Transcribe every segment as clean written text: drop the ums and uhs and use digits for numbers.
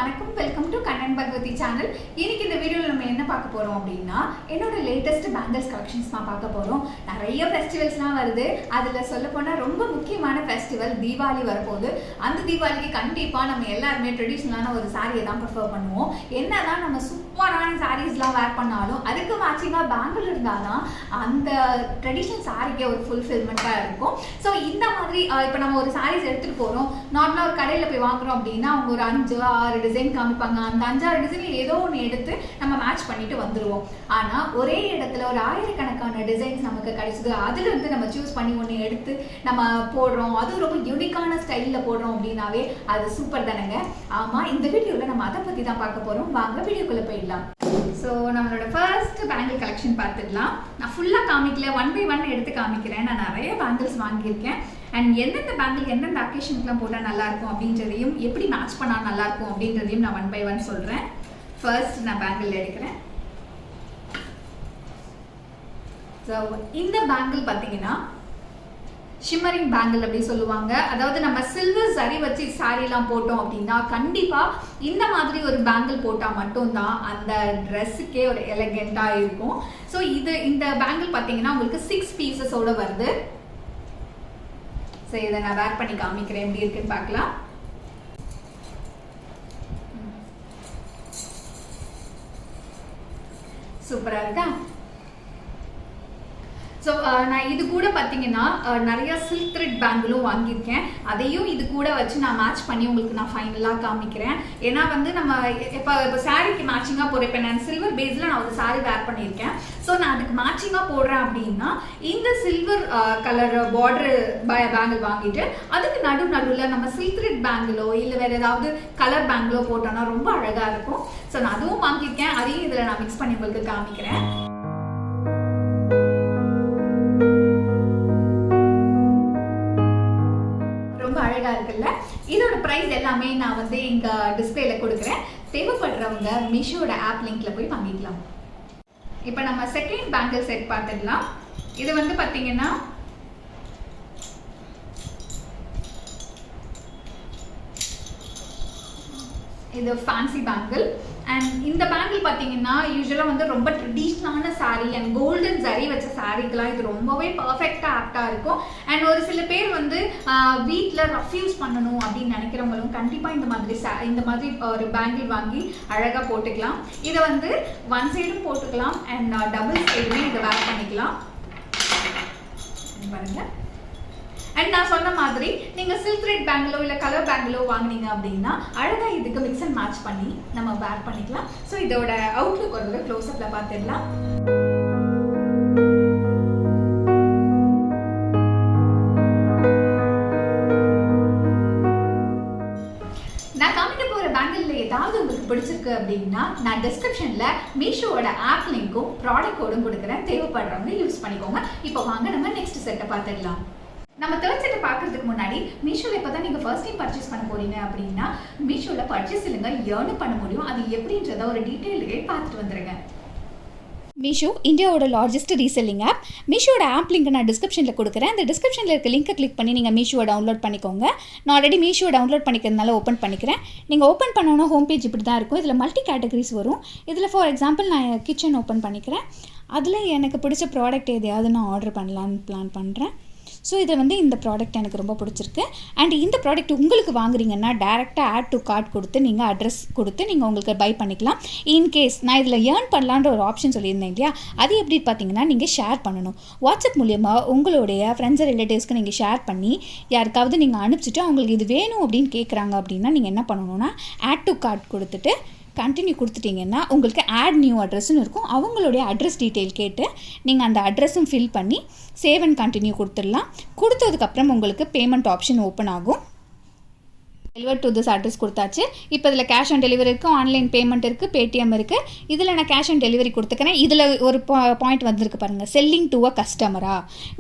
வணக்கம், welcome to Kannan Bhagavathi channel. இன்னைக்கு இந்த வீடியோவில் நம்ம என்ன பார்க்க போகிறோம் அப்படின்னா, என்னோட லேட்டஸ்ட் பேங்கிள்ஸ் கலெக்ஷன்ஸ் தான் பார்க்க போகிறோம். நிறைய ஃபெஸ்டிவல்ஸ்லாம் வருது. அதில் சொல்லப்போனால் ரொம்ப முக்கியமான ஃபெஸ்டிவல் தீபாவளி வரப்போகுது. அந்த தீபாவளிக்கு கண்டிப்பாக நம்ம எல்லாருமே ட்ரெடிஷ்னலான ஒரு சாரியை தான் ப்ரிஃபர் பண்ணுவோம். என்னதான் நம்ம சூப்பரான சாரீஸ்லாம் வேர் பண்ணாலும் அதுக்கு மேட்சிங்காக பேங்கிள் இருந்தால் தான் அந்த ட்ரெடிஷ்னல் சாரிக்கே ஒரு ஃபுல்ஃபில்மெண்ட்டாக இருக்கும். ஸோ இந்த மாதிரி இப்போ நம்ம ஒரு சாரீஸ் எடுத்துகிட்டு போகிறோம். நார்மலாக ஒரு கடையில் போய் வாங்குறோம் அப்படின்னா அவங்க ஒரு 5-6 டிசைன் காமிப்பாங்க. அந்த 5-6 டிசைனில் ஏதோ ஒன்று எடுத்து நம்ம மேட்ச் பண்ணிட்டு வந்துடுவோம். ஆனால் ஒரே இடத்துல ஒரு ஆயிரக்கணக்கான டிசைன்ஸ் நமக்கு கிடைச்சிது. அதுலேருந்து நம்ம சூஸ் பண்ணி ஒன்று எடுத்து நம்ம போடுறோம். அதுவும் ரொம்ப யூனிக்கான ஸ்டைலில் போடுறோம் அப்படின்னாவே அது சூப்பர் தானேங்க. ஆமாம், இந்த வீடியோவில் நம்ம அதை பற்றி தான் பார்க்க போகிறோம். வாங்க வீடியோக்குள்ளே போயிடலாம். ஸோ நம்மளோட ஃபர்ஸ்ட் பேங்கிள் கலெக்ஷன் பார்த்துடலாம். நான் ஃபுல்லாக காமிக்கல, 1 by 1 எடுத்து காமிக்கிறேன். நான் நிறைய பேங்கிள்ஸ் வாங்கியிருக்கேன். அண்ட் எந்தெந்த பேங்கிள் எந்தெந்த அக்கேஷனுக்குலாம் போட்டால் நல்லாயிருக்கும் அப்படின்றதையும் எப்படி மேட்ச் பண்ணால் நல்லாயிருக்கும் அப்படின்றதையும் நான் 1 by 1 சொல்கிறேன். ஃபர்ஸ்ட் நான் பேங்கிள் எடுக்கிறேன். ஸோ இந்த பேங்கிள் பார்த்தீங்கன்னா ஷிம்மரிங் பேங்கிள் அப்படி சொல்லுவாங்க. அதாவது நம்ம சில்வர் சரி வச்சு சாரீலாம் போட்டோம் அப்படின்னா கண்டிப்பாக இந்த மாதிரி ஒரு பேங்கிள் போட்டால் மட்டும்தான் அந்த ட்ரெஸ்ஸுக்கே ஒரு எலகெண்ட்டாக இருக்கும். ஸோ இந்த பேங்கிள் பார்த்தீங்கன்னா உங்களுக்கு 6 பீசஸோடு வருது. ஸோ இதை நான் வேர் பண்ணி காமிக்கிறேன், எப்படி இருக்குன்னு பார்க்கலாம். சூப்பராக இருக்கா? ஸோ நான் இது கூட பார்த்தீங்கன்னா நிறையா சில்க் த்ரெட் பேங்கிளும் வாங்கியிருக்கேன். அதையும் இது கூட வச்சு நான் மேட்ச் பண்ணி உங்களுக்கு நான் ஃபைனலாக காமிக்கிறேன். ஏன்னா வந்து நம்ம இப்போ சாரீக்கு மேட்சிங்காக போடுறேன். இப்போ நான் சில்வர் பேஸில் நான் ஒரு சாரீ வேர் பண்ணியிருக்கேன். ஸோ நான் அதுக்கு மேட்சிங்காக போடுறேன் அப்படின்னா இந்த சில்வர் கலர் பார்டர் பேங்கிள் வாங்கிட்டு அதுக்கு நடுவில் நம்ம சில்க் த்ரெட் பேங்கிளோ இல்லை வேறு ஏதாவது கலர் பேங்கிளோ போட்டோன்னா ரொம்ப அழகாக இருக்கும். ஸோ நான் அதுவும் வாங்கியிருக்கேன். அதையும் இதில் நான் மிக்ஸ் பண்ணி உங்களுக்கு காமிக்கிறேன். அழகா இருக்குல்ல? இதோட பிரைஸ் எல்லாமே நான் வந்து இங்க டிஸ்பிளேல கொடுக்குறேன். தேவைப்படுறவங்க மீஷோட ஆப் லிங்க்ல போய் வாங்கிக்கலாம். இப்போ நம்ம செகண்ட் பேங்கிள் செட் பார்த்துடலாம். இது வந்து பாத்தீங்கன்னா இது ஃபேன்சி பேங்கிள். அண்ட் இந்த பேங்கிள் பார்த்தீங்கன்னா யூஸ்வலாக வந்து ரொம்ப ட்ரெடிஷ்னலான சாரீ அண்ட் கோல்டன் ஜரி வச்ச சாரீக்கெலாம் இது ரொம்பவே பர்ஃபெக்டாக ஆப்டாக இருக்கும். அண்ட் ஒரு சில பேர் வந்து வீட்டில் ரஃப் யூஸ் பண்ணணும் அப்படின்னு நினைக்கிறவங்களும் கண்டிப்பாக இந்த மாதிரி ஒரு பேங்கிள் வாங்கி அழகாக போட்டுக்கலாம். இதை வந்து 1 சைடும் போட்டுக்கலாம் அண்ட் டபுள் சைடுமே இதை வேர் பண்ணிக்கலாம். பாருங்க. அண்ட் நான் சொன்ன மாதிரி நீங்கள் சில்க் த்ரெட் பேங்கிளோ இல்லை கலர் பேங்கிளோ வாங்கினீங்க அப்படின்னா அழகாக இதுக்கு மிக்ஸ் அண்ட் மேட்ச் பண்ணி நம்ம வேர் பண்ணிக்கலாம். ஸோ இதோட அவுட்லுக் ஒரு தடவை க்ளோஸ்அப்பில் பார்த்துடலாம். நான் காமிக்க போகிற பேங்கிளில் ஏதாவது உங்களுக்கு பிடிச்சிருக்கு அப்படின்னா நான் டிஸ்கிரிப்ஷனில் மீஷோவோட ஆப் லிங்க்கும் ப்ராடக்ட் கோடும் கொடுக்குறேன். தேவைப்படுறவங்க யூஸ் பண்ணிக்கோங்க. இப்போ வாங்க நம்ம நெக்ஸ்ட் செட்டை பார்த்துடலாம். நம்ம தேர்ட் செட்டை பார்க்கறதுக்கு முன்னாடி மீஷோவில் இப்போ தான் நீங்கள் ஃபர்ஸ்ட் டைம் பர்ச்சேஸ் பண்ண போறீங்க அப்படின்னா மீஷோவில் பர்ச்சேஸ் இல்லைங்க ஏர்ன் பண்ண முடியும். அது எப்படின்றத ஒரு டீட்டெயிலே பார்த்துட்டு வந்துடுங்க. மீஷோ இந்தியாவோட லார்ஜஸ்ட் ரீசெல்லிங் ஆப். மீஷோட ஆப் லிங்க் நான் டிஸ்கிரிப்ஷனில் கொடுக்குறேன். அந்த டிஸ்கிரிப்ஷனில் இருக்க லிங்கை கிளிக் பண்ணி நீங்கள் மீஷோவை டவுன்லோட் பண்ணிக்கோங்க. நான் ஆல்ரெடி மீஷோ டவுன்லோட் பண்ணிக்கிறதுனால ஓப்பன் பண்ணிக்கிறேன். நீங்கள் ஓப்பன் பண்ணோன்னா ஹோம் பேஜ் இப்படி தான் இருக்கும். இதில் மல்டி கேட்டகரிஸ் வரும். இதில் ஃபார் எக்ஸாம்பிள் நான் கிச்சன் ஓப்பன் பண்ணிக்கிறேன். அதில் எனக்கு பிடிச்ச ப்ராடக்ட் எதையாவது நான் ஆர்டர் பண்ணலான்னு பிளான் பண்ணுறேன். ஸோ இதில் வந்து இந்த ப்ராடக்ட் எனக்கு ரொம்ப பிடிச்சிருக்கு. அண்ட் இந்த ப்ராடக்ட் உங்களுக்கு வாங்குறீங்கன்னா டேரெக்டாக ஆட் டு கார்ட் கொடுத்து நீங்கள் அட்ரஸ் கொடுத்து நீங்கள் உங்களுக்கு பை பண்ணிக்கலாம். இன்கேஸ் நான் இதில் ஏர்ன் பண்ணலான்ற ஒரு ஆப்ஷன் சொல்லியிருந்தேன் இல்லையா, அது எப்படி பார்த்தீங்கன்னா நீங்கள் ஷேர் பண்ணணும். வாட்ஸ்அப் மூலியமாக உங்களுடைய ஃப்ரெண்ட்ஸ் ரிலேட்டிவ்ஸ்க்கு நீங்கள் ஷேர் பண்ணி யாருக்காவது நீங்கள் அனுப்பிச்சிட்டு அவங்களுக்கு இது வேணும் அப்படின்னு கேட்குறாங்க அப்படின்னா நீங்கள் என்ன பண்ணணும்னா ஆட் டு கார்ட் கொடுத்துட்டு கண்டினியூ கொடுத்துட்டிங்கன்னா உங்களுக்கு ஆட் நியூ அட்ரஸ்ன்னு இருக்கும். அவங்களுடைய அட்ரஸ் டீட்டெயில் கேட்டு நீங்கள் அந்த அட்ரஸும் ஃபில் பண்ணி சேவ் அண்ட் கண்டினியூ கொடுத்துடலாம். கொடுத்ததுக்கப்புறம் உங்களுக்கு பேமெண்ட் ஆப்ஷன் ஓப்பன் ஆகும். டெலிவர் டு திஸ் அட்ரஸ் கொடுத்தாச்சு. இப்போ இதில் கேஷ் ஆன் டெலிவரி இருக்குது, ஆன்லைன் பேமெண்ட் இருக்குது, பேடிஎம் இருக்குது. இதில் நான் கேஷ் ஆன் டெலிவரி கொடுத்துக்கிறேன். இதில் ஒரு பாயிண்ட் வந்திருக்கு பாருங்கள், செல்லிங் டு அ கஸ்டமரா.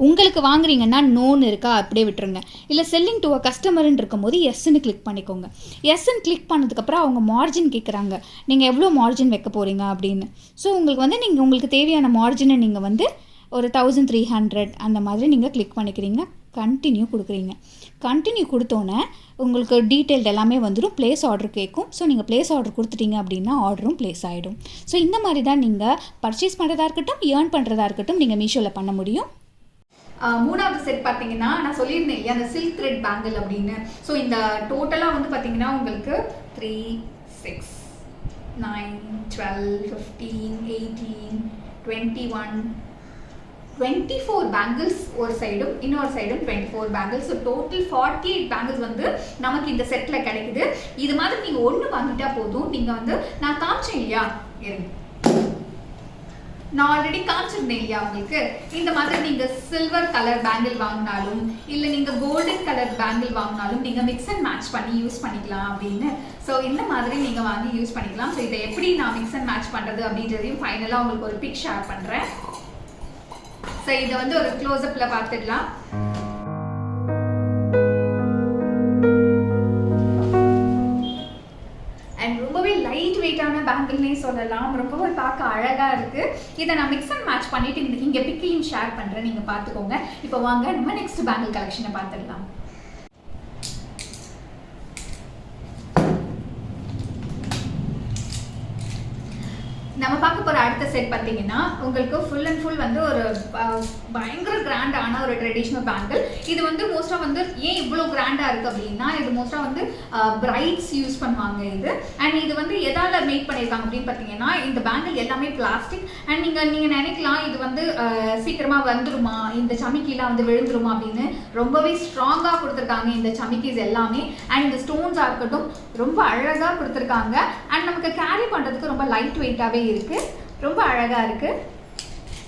உங்களுக்கு வாங்குறீங்கன்னா நோன்னு இருக்கா அப்படியே விட்டுருங்க. இல்லை செல்லிங் டு அ கஸ்டமர்னு இருக்கும்போது எஸ்ன்னு கிளிக் பண்ணிக்கோங்க. எஸ்ன்னு கிளிக் பண்ணதுக்கப்புறம் அவங்க மார்ஜின் கேட்குறாங்க, நீங்கள் எவ்வளோ மார்ஜின் வைக்க போகிறீங்க அப்படின்னு. ஸோ உங்களுக்கு வந்து உங்களுக்கு தேவையான மார்ஜினை நீங்கள் வந்து ஒரு 1300 அந்த மாதிரி நீங்கள் கிளிக் பண்ணிக்கிறீங்க. கண்டினியூ கொடுக்குறீங்க. கண்டினியூ கொடுத்தோன்னே உங்களுக்கு டீட்டெயில்டு எல்லாமே வந்துடும். ப்ளேஸ் ஆர்டர் கேட்கும். ஸோ நீங்கள் ப்ளேஸ் ஆர்டர் கொடுத்துட்டீங்க அப்படின்னா ஆர்டரும் ப்ளேஸ் ஆகிடும். ஸோ இந்த மாதிரி தான் நீங்கள் பர்ச்சேஸ் பண்ணுறதா இருக்கட்டும், ஏர்ன் பண்ணுறதா இருக்கட்டும் நீங்கள் மீஷோவில் பண்ண முடியும். மூணாவது செட் பார்த்தீங்கன்னா நான் சொல்லியிருந்தேன் இல்லையா அந்த சில்க் த்ரெட் பேங்கிள் அப்படின்னு. ஸோ இந்த டோட்டலாக வந்து பார்த்தீங்கன்னா உங்களுக்கு 3, 6, 9, 12, 15, 18, 21, 24 பேங்கிள்ஸ் ஒரு சைடும் இன்னொரு சைடும் 24 பேங்கிள்ஸ். ஸோ டோட்டல் 48 பேங்கிள்ஸ் வந்து நமக்கு இந்த செட்டில் கிடைக்குது. இது மாதிரி நீங்கள் ஒன்று வாங்கிட்டா போதும். நீங்கள் வந்து நான் காமிச்சேன் இல்லையா, நான் ஆல்ரெடி காமிச்சிருந்தேன் இல்லையா உங்களுக்கு, இந்த மாதிரி நீங்கள் சில்வர் கலர் பேங்கிள் வாங்கினாலும் இல்லை நீங்கள் கோல்டன் கலர் பேங்கிள் வாங்கினாலும் நீங்கள் மிக்ஸ் அண்ட் மேட்ச் பண்ணி யூஸ் பண்ணிக்கலாம் அப்படின்னு. ஸோ இந்த மாதிரி நீங்கள் வாங்கி யூஸ் பண்ணிக்கலாம். ஸோ இதை எப்படி நான் மிக்ஸ் அண்ட் மேட்ச் பண்ணுறது அப்படின்றதையும் ஃபைனலாக உங்களுக்கு ஒரு பிக் ஷேர் பண்ணுறேன். ஸோ இதை வந்து ஒரு க்ளோஸ்அப்பில் பார்த்துடலாம். அண்ட் ரொம்பவே லைட் வெயிட்டான பேங்கிள்னே சொல்லலாம். ரொம்பவே பார்க்க அழகாக இருக்குது. இதை நான் மிக்ஸ் அண்ட் மேட்ச் பண்ணிவிட்டு இங்கே பிக்கையும் ஷேர் பண்ணுறேன், நீங்கள் பார்த்துக்கோங்க. இப்போ வாங்க நம்ம நெக்ஸ்ட் பேங்கிள் கலெக்ஷனை பார்த்துடலாம். நம்ம பார்க்க போகிற அடுத்த செட் பார்த்தீங்கன்னா உங்களுக்கு ஃபுல் அண்ட் ஃபுல் வந்து ஒரு பயங்கர கிராண்டான ஒரு ட்ரெடிஷ்னல் பேங்கிள். இது வந்து மோஸ்ட்டாக வந்து ஏன் இவ்வளோ கிராண்டாக இருக்குது அப்படின்னா, இது மோஸ்ட்டாக வந்து பிரைட்ஸ் யூஸ் பண்ணுவாங்க இது. அண்ட் இது வந்து எதால் மேக் பண்ணியிருக்காங்க அப்படின்னு பார்த்தீங்கன்னா, இந்த பேங்கிள் எல்லாமே பிளாஸ்டிக். அண்ட் நீங்கள் நினைக்கலாம் இது வந்து சீக்கிரமாக வந்துடுமா, இந்த சமிக்கிலாம் வந்து விழுந்துருமா அப்படின்னு. ரொம்பவே ஸ்ட்ராங்காக கொடுத்துருக்காங்க இந்த சமிக்கிஸ் எல்லாமே. அண்ட் இந்த ஸ்டோன்ஸாக இருக்கட்டும் ரொம்ப அழகாக கொடுத்துருக்காங்க. அண்ட் நமக்கு கேரி பண்ணுறதுக்கு ரொம்ப லைட் வெயிட்டாகவே இருக்கு. ரொம்ப அழகா இருக்கு.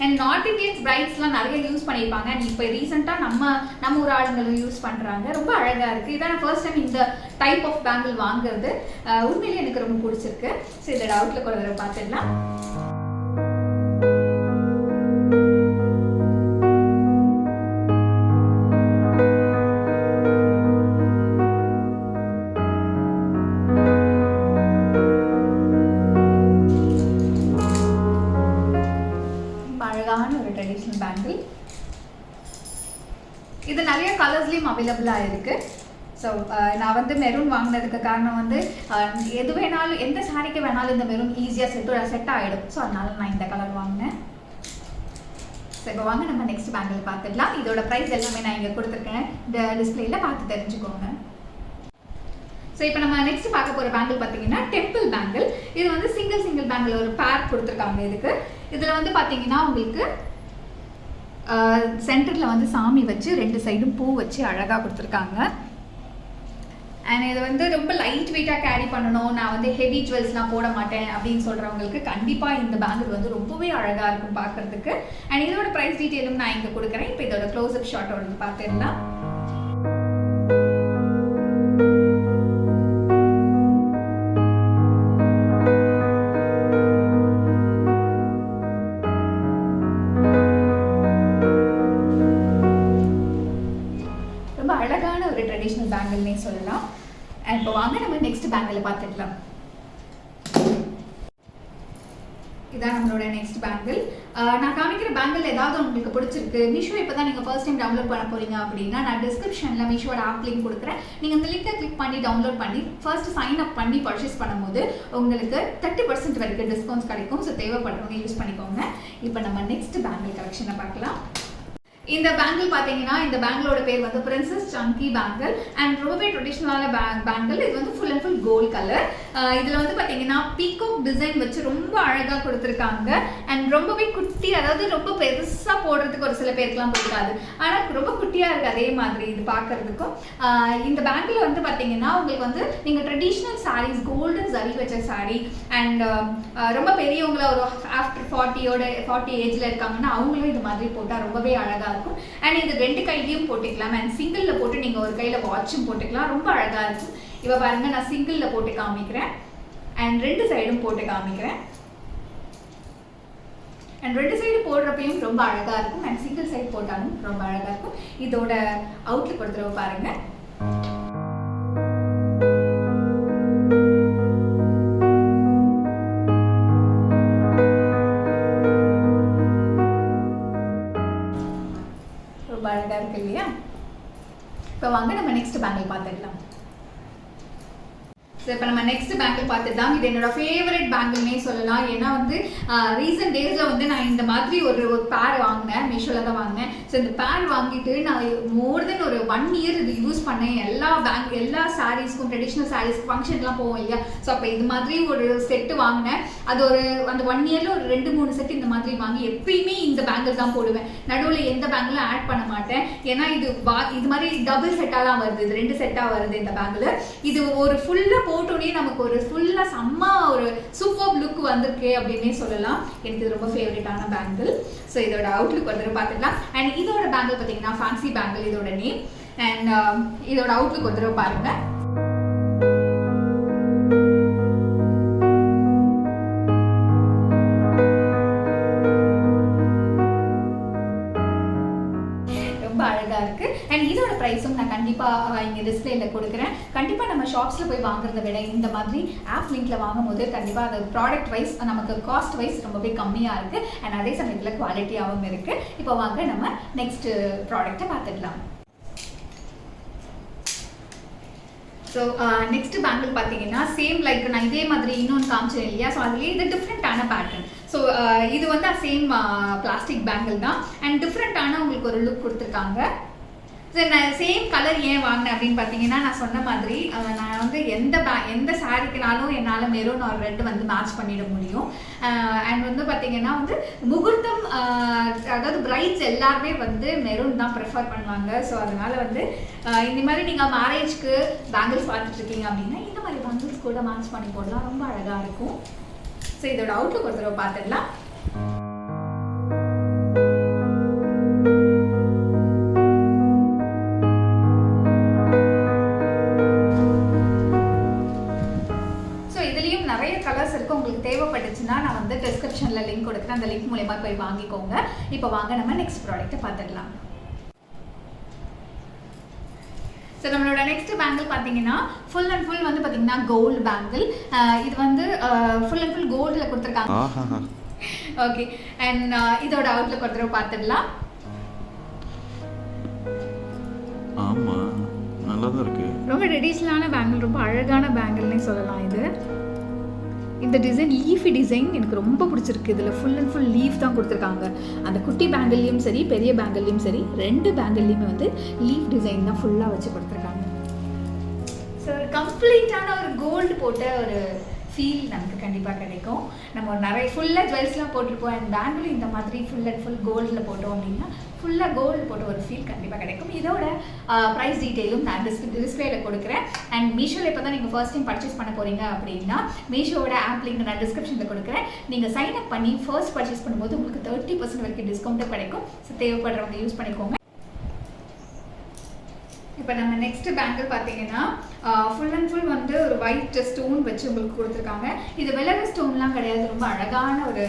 அண்ட் நார்த் இந்தியன்ஸ் பிரைட்ஸ்லாம் நிறைய யூஸ் பண்ணியிருப்பாங்க. அண்ட் இப்போ ரீசெண்டாக நம்ம ஊர் ஆளுங்களும் யூஸ் பண்ணுறாங்க. ரொம்ப அழகா இருக்கு. இதான் ஃபர்ஸ்ட் டைம் இந்த டைப் ஆஃப் பேங்கிள் வாங்குறது. உண்மையிலேயே எனக்கு ரொம்ப பிடிச்சிருக்கு. ஸோ இதோட அவுட்லுக் ஒரு தடவை பார்த்துடலாம். ஒரு ட்ரெடிஷ்னல் பேங்கிள். இது நிறைய கலர்ஸ்லயும் அவைலபிளா இருக்கு. ஸோ நான் வந்து மெரூன் வாங்கினதுக்கு காரணம் வந்து எது வேணாலும் எந்த சாரிக்கு வேணாலும் இந்த மெரூன் ஈஸியாக செட் ஆகிடும். ஸோ அதனால நான் இந்த கலர் வாங்கினேன். ஸோ இப்போ வாங்க நம்ம நெக்ஸ்ட் பேங்கிள் பார்த்துடலாம். இதோட ப்ரைஸ் எல்லாமே நான் இங்கே கொடுத்துருக்கேன், இந்த டிஸ்பிளேல பார்த்து தெரிஞ்சுக்கோங்க. ஸோ இப்போ நம்ம நெக்ஸ்ட் பார்க்க போகிற பேங்கிள் பார்த்தீங்கன்னா டெம்பிள் பேங்கிள். இது வந்து சிங்கிள் பேங்கிள் ஒரு பேர் கொடுத்துருக்காங்க இதுக்கு. இதில் வந்து பார்த்தீங்கன்னா உங்களுக்கு சென்டரில் வந்து சாமி வச்சு 2 சைடும் பூ வச்சு அழகாக கொடுத்துருக்காங்க. அண்ட் இது வந்து ரொம்ப லைட் வெயிட்டாக கேரி பண்ணணும், நான் வந்து ஹெவி ஜுவல்ஸ்லாம் போட மாட்டேன் அப்படின்னு சொல்கிறவங்களுக்கு கண்டிப்பாக இந்த பேங்கிள் வந்து ரொம்பவே அழகாக இருக்கும் பார்க்குறதுக்கு. அண்ட் இதோட ப்ரைஸ் டீட்டெயிலும் நான் இங்கே கொடுக்குறேன். இப்போ இதோட க்ளோஸ்அப் ஷாட்டோட பார்த்துடலாம். அழகான ஒரு ட்ரெடிஷ்னல் பேங்கிள்னே சொல்லலாம். அண்ட் இப்போ வாங்க நம்ம நெக்ஸ்ட் பேங்கிளை பார்த்துக்கலாம். இதான் நம்மளோட நெக்ஸ்ட் பேங்கிள். நான் காமிக்கிற பேங்கிள் ஏதாவது உங்களுக்கு பிடிச்சிருக்கு, மீஷோ இப்போ தான் நீங்கள் ஃபர்ஸ்ட் டைம் டவுன்லோட் பண்ண போறீங்க அப்படின்னா நான் டிஸ்கிரிப்ஷனில் மீஷோட ஆப் லிங்க் கொடுக்குறேன். நீங்கள் அந்த லிங்கை கிளிக் பண்ணி டவுன்லோட் பண்ணி ஃபர்ஸ்ட் சைன் அப் பண்ணி பர்ச்சேஸ் பண்ணும்போது உங்களுக்கு 30% வரைக்கும் டிஸ்கவுண்ட்ஸ் கிடைக்கும். ஸோ தேவைப்படுறவங்க யூஸ் பண்ணிக்கோங்க. இப்போ நம்ம நெக்ஸ்ட் பேங்கிள் கலெக்ஷனை பார்க்கலாம். இந்த பேங்கிள் பார்த்தீங்கன்னா இந்த பேங்கிளோட பேர் வந்து பிரின்சஸ் சங்கி பேங்கிள். அண்ட் ரொம்பவே ட்ரெடிஷ்னலான பேங்கிள். இது வந்து full and full gold colour. இதில் வந்து பார்த்தீங்கன்னா பீகாக் டிசைன் வச்சு ரொம்ப அழகாக கொடுத்துருக்காங்க. அண்ட் ரொம்பவே குட்டி, அதாவது ரொம்ப பெருசாக போடுறதுக்கு ஒரு சில பேருக்குலாம் பிடிக்காது, ஆனால் ரொம்ப குட்டியாக இருக்குது அதே மாதிரி இது பார்க்கறதுக்கும். இந்த பேங்கிள் வந்து பார்த்தீங்கன்னா உங்களுக்கு வந்து நீங்கள் ட்ரெடிஷ்னல் சாரீஸ், கோல்டன் சரி வச்ச சாரீ அண்ட் ரொம்ப பெரியவங்கள ஒரு ஆஃப்டர் 40 ஏஜில் இருக்காங்கன்னா அவங்களும் இது மாதிரி போட்டால் ரொம்பவே அழகாக இருக்கும். அண்ட் இது 2 கையிலையும் போட்டுக்கலாம். அண்ட் சிங்கிளில் போட்டு நீங்கள் ஒரு கையில் வாட்சும் போட்டுக்கலாம். ரொம்ப அழகாக இருக்கும். இப்போ பாருங்க, நான் சிங்கிளில் போட்டு காமிக்கிறேன் அண்ட் 2 சைடும் போட்டு காமிக்கிறேன். அண்ட் 2 சைடு போடுறப்பையும் ரொம்ப அழகாக இருக்கும். அண்ட் சிங்கிள் சைடு போட்டாலும் ரொம்ப அழகாக இருக்கும். இதோட அவுட்லுக் கொடுத்துருவ பாருங்க. ரொம்ப அழகாக இருக்கு இல்லையா? நெக்ஸ்ட் பேங்கிள் பார்த்துக்கலாம். ஸோ இப்போ நம்ம நெக்ஸ்ட் பேங்கிள் பார்த்துதான். இது என்னோட ஃபேவரட் பேங்கிள்னே சொல்லலாம். ஏன்னா வந்து ரீசெண்ட் டேஸில் வந்து நான் இந்த மாதிரி ஒரு பேர் வாங்கினேன், மீஷோவில் தான் வாங்கினேன். ஸோ இந்த பேர் வாங்கிட்டு நான் மோர் தென் ஒரு 1 இயர் இது யூஸ் பண்ணேன். எல்லா சாரீஸ்க்கும், ட்ரெடிஷ்னல் சாரீஸ்க்கு ஃபங்க்ஷன்லாம் போவோம் இல்லையா. ஸோ அப்போ இது மாதிரி ஒரு செட்டு வாங்கினேன். அது அந்த 1 இயரில் ஒரு 2-3 செட்டு இந்த மாதிரி வாங்கி எப்பயுமே இந்த பேங்கிள் தான் போடுவேன். நடுவில் எந்த பேங்கிளும் ஆட் பண்ண மாட்டேன். ஏன்னா இது மாதிரி டபுள் செட்டாக தான் வருது. இது 2 செட்டாக வருது இந்த பேங்கிள். இது ஒரு ஃபுல்லாக போட்டோடனே நமக்கு ஒரு ஃபுல்லாக செம்ம ஒரு சூப்பர் லுக் வந்திருக்கு அப்படின்னே சொல்லலாம். எனக்கு இது ரொம்ப ஃபேவரட்டான பேங்கிள். ஸோ இதோட அவுட்லுக் வந்து பார்த்துக்கலாம். அண்ட் இதோட பேங்கிள் பார்த்தீங்கன்னா ஃபேன்சி பேங்கிள் இதோட நேம். அண்ட் இதோட அவுட்லுக் வந்து பாருங்க. அண்ட் இதோட ப்ரைஸும் நான் கண்டிப்பாக இங்கே டிஸ்பிளேல கொடுக்குறேன். கண்டிப்பாக நம்ம ஷாப்ஸில் போய் வாங்குறத விட இந்த மாதிரி ஆப் லிங்க்ல வாங்கும் போது கண்டிப்பாக அது ப்ராடக்ட் வைஸ் நமக்கு காஸ்ட் வைஸ் ரொம்பவே கம்மியாக இருக்குது. அண்ட் அதே சமயத்தில் குவாலிட்டியாகவும் இருக்குது. இப்போ வாங்க நம்ம நெக்ஸ்ட் ப்ராடக்ட்டை பார்த்துக்கலாம். ஸோ நெக்ஸ்ட் பேங்கிள் பார்த்தீங்கன்னா சேம் லைக் நான் இதே மாதிரி இன்னொன்று காமிச்சேன் இல்லையா. ஸோ அதுலேயே இது டிஃப்ரெண்ட்டான பேட்டர்ன். ஸோ இது வந்து சேம் பிளாஸ்டிக் பேங்கிள் தான். அண்ட் டிஃப்ரெண்ட்டான உங்களுக்கு ஒரு லுக் கொடுத்துருக்காங்க. ஸோ நான் சேம் கலர் ஏன் வாங்கினேன் அப்படின்னு பார்த்தீங்கன்னா, நான் சொன்ன மாதிரி நான் வந்து எந்த சாரீக்குனாலும் என்னால் மெரூன் ஆர் ரெட் வந்து மேட்ச் பண்ணிட முடியும். அண்ட் வந்து பார்த்தீங்கன்னா வந்து முகூர்த்தம், அதாவது பிரைட்ஸ் எல்லாருமே வந்து மெரூன் தான் ப்ரிஃபர் பண்ணுவாங்க. ஸோ அதனால வந்து இந்த மாதிரி நீங்கள் மேரேஜ்க்கு பேங்கிள்ஸ் பார்த்துட்ருக்கீங்க அப்படின்னா இந்த மாதிரி பேங்கிள்ஸ் கூட மேட்ச் பண்ணி போடலாம். ரொம்ப அழகாக இருக்கும். ஸோ இதோட அவுட்லுக் ஒரு தடவை பார்த்துடலாம். நிறைய கலர்ஸ் இருக்கு. உங்களுக்கு தேவைப்பட்டுச்சுன்னா நான் வந்து டிஸ்கிரிப்ஷன்ல லிங்க் கொடுக்குறேன். அந்த லிங்க் மூலமா போய் வாங்கிக்கோங்க. இப்போ வாங்க நம்ம நெக்ஸ்ட் ப்ராடக்ட்டை பார்த்துடலாம். ஸோ நம்மளோட நெக்ஸ்ட் பேங்கிள் பார்த்தீங்கன்னா ஃபுல் அண்ட் ஃபுல் வந்து பார்த்தீங்கன்னா கோல்டு பேங்கிள். இது வந்து ஃபுல் அண்ட் ஃபுல் கோல்டில் கொடுத்துருக்காங்க. ஓகே. அண்ட் இதோட அவுட்லுக் ஒரு தடவை பார்த்துடலாம். ஆமாம், நல்லா தான் இருக்கு. ரொம்ப ட்ரெடிஷ்னலான பேங்கிள், ரொம்ப அழகான பேங்கிள்னே சொல்லலாம். இந்த டிசைன் லீஃபி டிசைன் எனக்கு ரொம்ப பிடிச்சிருக்கு. இதில் ஃபுல் அண்ட் ஃபுல் லீஃப் தான் கொடுத்துருக்காங்க. அந்த குட்டி பேங்கிள்லையும் சரி, பெரிய பேங்கிள்லையும் சரி, 2 பேங்கிள்லையுமே வந்து லீஃப் டிசைன் தான் ஃபுல்லாக வச்சு கொடுத்துருக்காங்க. ஸோ ஒரு கம்ப்ளீட்டான ஒரு கோல்டு போட்ட ஒரு ஃபீல் நமக்கு கண்டிப்பாக கிடைக்கும். நம்ம நிறைய ஃபுல்லாக ஜுவல்ஸ்லாம் போட்டிருப்போம். அண்ட் பேங்கிளும் இந்த மாதிரி ஃபுல் அண்ட் ஃபுல் கோல்டில் போட்டோம் அப்படின்னா ஃபுல்லாக கோல்டு போட்ட ஒரு ஃபீல் கண்டிப்பாக கிடைக்கும். இதோட ப்ரைஸ் டீட்டெயிலும் நான் டிஸ்பிளேல கொடுக்குறேன். அண்ட் மீஷோவில் இப்போ தான் நீங்கள் ஃபர்ஸ்ட் டைம் பர்ச்சேஸ் பண்ண போகிறீங்க அப்படின்னா மீஷோவோட ஆப் லிங்க் நான் டிஸ்கிரிப்ஷனில் கொடுக்குறேன். நீங்கள் சைன் அப் பண்ணி ஃபர்ஸ்ட் பர்ச்சேஸ் பண்ணும்போது உங்களுக்கு 30% வரைக்கும் டிஸ்கவுண்ட்டும் கிடைக்கும். ஸோ தேவைப்படுறவங்க யூஸ் பண்ணிக்கோங்க. இப்போ நம்ம நெக்ஸ்ட் பேங்கிள் பார்த்தீங்கன்னா ஃபுல் அண்ட் ஃபுல் வந்து ஒரு ஒயிட் ஸ்டோன் வச்சு உங்களுக்கு கொடுத்துருக்காங்க. இது விலகு ஸ்டோன்லாம் கிடையாது. ரொம்ப அழகான ஒரு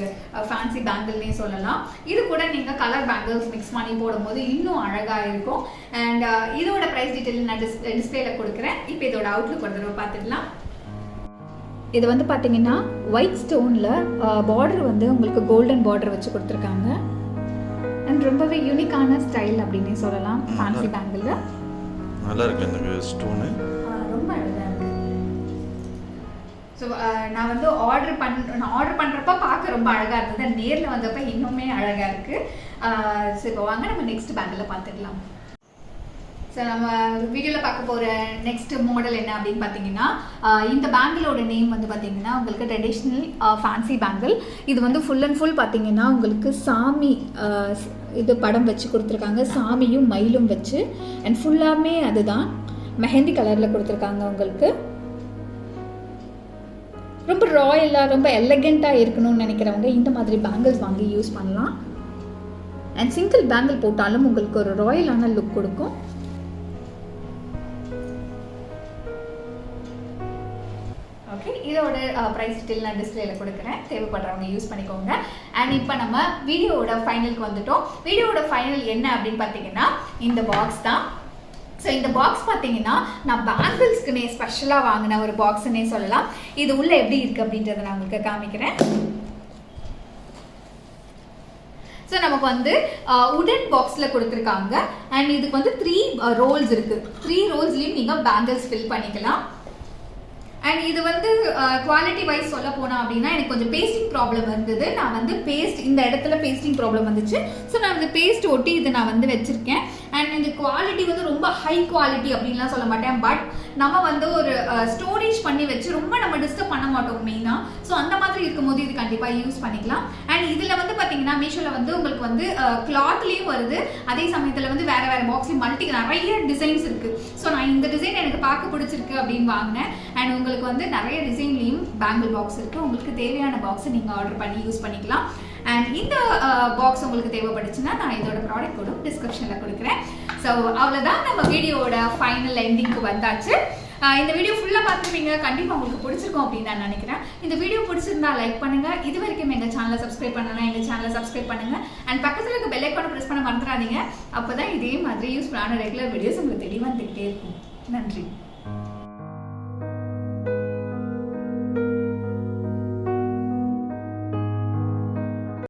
ஃபேன்சி பேங்கிள்னே சொல்லலாம். இது கூட நீங்கள் கலர் பேங்கிள்ஸ் மிக்ஸ் பண்ணி போடும்போது இன்னும் அழகாக இருக்கும். அண்ட் இதோட ப்ரைஸ் டீட்டெயில் நான் டிஸ்பிளேல கொடுக்குறேன். இப்போ இதோட அவுட்லுக் ஒரு தடவை பார்த்துக்கலாம். இது வந்து பார்த்தீங்கன்னா ஒயிட் ஸ்டோனில் பார்டர் வந்து உங்களுக்கு கோல்டன் பார்டர் வச்சு கொடுத்துருக்காங்க. அண்ட் ரொம்பவே யூனிக்கான ஸ்டைல் அப்படின்னே சொல்லலாம் ஃபேன்சி பேங்கிளில். நல்லா இருக்கு இந்த ஸ்டோனு, ரொம்ப அழகாக இருக்கு. ஸோ நான் வந்து ஆர்டர் பண்ணுறப்ப பார்க்க ரொம்ப அழகாக இருந்தது. நேரில் வந்தப்போ இன்னுமே அழகாக இருக்குது. ஸோ இப்போ வாங்க நம்ம நெக்ஸ்ட் பேங்கில் பார்த்துக்கலாம். ஸோ நம்ம வீடியோவில் பார்க்க போகிற நெக்ஸ்ட் மாடல் என்ன அப்படின்னு பார்த்தீங்கன்னா, இந்த பேங்கிளோட நேம் வந்து பார்த்தீங்கன்னா உங்களுக்கு ட்ரெடிஷ்னல் ஃபேன்சி பேங்கிள். இது வந்து ஃபுல் அண்ட் ஃபுல் பார்த்தீங்கன்னா உங்களுக்கு சாமி இது படம் வச்சு கொடுத்துருக்காங்க. சாமியும் மயிலும் வச்சு அண்ட் ஃபுல்லாமே அதுதான் மெஹந்தி கலரில் கொடுத்துருக்காங்க. உங்களுக்கு ரொம்ப ராயலாக ரொம்ப எலகெண்ட்டாக இருக்கணும்னு நினைக்கிறவங்க இந்த மாதிரி பேங்கிள்ஸ் வாங்கி யூஸ் பண்ணலாம். அண்ட் சிங்கிள் பேங்கிள் போட்டாலும் உங்களுக்கு ஒரு ராயலான லுக் கொடுக்கும். ஓகே, இதோட ப்ரைஸ் டீட்டெயில் நான் டிஸ்பிளேல கொடுக்குறேன். தேவைப்படுறவங்க யூஸ் பண்ணிக்கோங்க. அண்ட் இப்போ நம்ம வீடியோவோட ஃபைனலுக்கு வந்துட்டோம். வீடியோவோட ஃபைனல் என்ன அப்படின்னு பார்த்தீங்கன்னா இந்த பாக்ஸ் தான். ஸோ இந்த பாக்ஸ் பார்த்தீங்கன்னா நான் பேங்கிள்ஸ்க்குனே ஸ்பெஷலாக வாங்கின ஒரு பாக்ஸ்ன்னே சொல்லலாம். இது உள்ளே எப்படி இருக்குது அப்படின்றத நான் உங்களுக்கு காமிக்கிறேன். ஸோ நமக்கு வந்து உடன் பாக்ஸில் கொடுத்துருக்காங்க. அண்ட் இதுக்கு வந்து 3 ரோல்ஸ் இருக்கு. 3 ரோல்ஸ்லையும் நீங்கள் பேங்கிள்ஸ் ஃபில் பண்ணிக்கலாம். அண்ட் இது வந்து குவாலிட்டி வைஸ் சொல்ல போனா அப்படின்னா எனக்கு கொஞ்சம் பேஸ்டிங் ப்ராப்ளம் இருந்தது. நான் வந்து இந்த இடத்துல பேஸ்டிங் ப்ராப்ளம் வந்துச்சு. ஸோ நான் வந்து பேஸ்ட் ஒட்டி இதை நான் வந்து வச்சிருக்கேன். அண்ட் இந்த குவாலிட்டி வந்து ரொம்ப ஹை குவாலிட்டி அப்படின்லாம் சொல்ல மாட்டேன். பட் நம்ம வந்து ஒரு ஸ்டோரேஜ் பண்ணி வச்சு ரொம்ப நம்ம டிஸ்டர்ப் பண்ண மாட்டோம் மெயினாக. ஸோ அந்த மாதிரி இருக்கும்போது இது கண்டிப்பாக யூஸ் பண்ணிக்கலாம். அண்ட் இதில் வந்து பார்த்தீங்கன்னா மீஷோவில் வந்து உங்களுக்கு வந்து கிளாத்லேயும் வருது, அதே சமயத்தில் வந்து வேறு வேறு பாக்ஸ்லையும் நிறைய டிசைன்ஸ் இருக்குது. ஸோ நான் இந்த டிசைன் எனக்கு பார்க்க பிடிச்சிருக்கு அப்படின்னு வாங்கினேன். அண்ட் உங்களுக்கு வந்து நிறைய டிசைன்லேயும் பேங்கிள் பாக்ஸ் இருக்குது. உங்களுக்கு தேவையான பாக்ஸை நீங்கள் ஆர்டர் பண்ணி யூஸ் பண்ணிக்கலாம். அண்ட் இந்த பாக்ஸ் உங்களுக்கு தேவைப்படுச்சுன்னா நான் இதோட ப்ராடக்ட் கூட டிஸ்கிரிப்ஷனில் கொடுக்குறேன். ஸோ அவ்வளோதான், நம்ம வீடியோவோட ஃபைனல் எண்டிங்க்கு வந்தாச்சு. இந்த வீடியோ ஃபுல்லாக பார்த்துருப்பீங்க, கண்டிப்பாக உங்களுக்கு பிடிச்சிருக்கும் அப்படின்னு நான் நினைக்கிறேன். இந்த வீடியோ பிடிச்சிருந்தா லைக் பண்ணுங்கள். இது வரைக்கும் எங்கள் சேனலை சப்ஸ்கிரைப் பண்ணலாம், எங்கள் சேனலை சப்ஸ்கிரைப் பண்ணுங்கள். அண்ட் பக்கத்தில் இருக்க பெல் ஐக்கானை ப்ரெஸ் பண்ண மறந்துடாதீங்க. அப்போ தான் இதே மாதிரி யூஸ்ஃபுல்லான ரெகுலர் வீடியோஸ் உங்களுக்கு தேடி வந்துக்கிட்டே இருக்கும். நன்றி.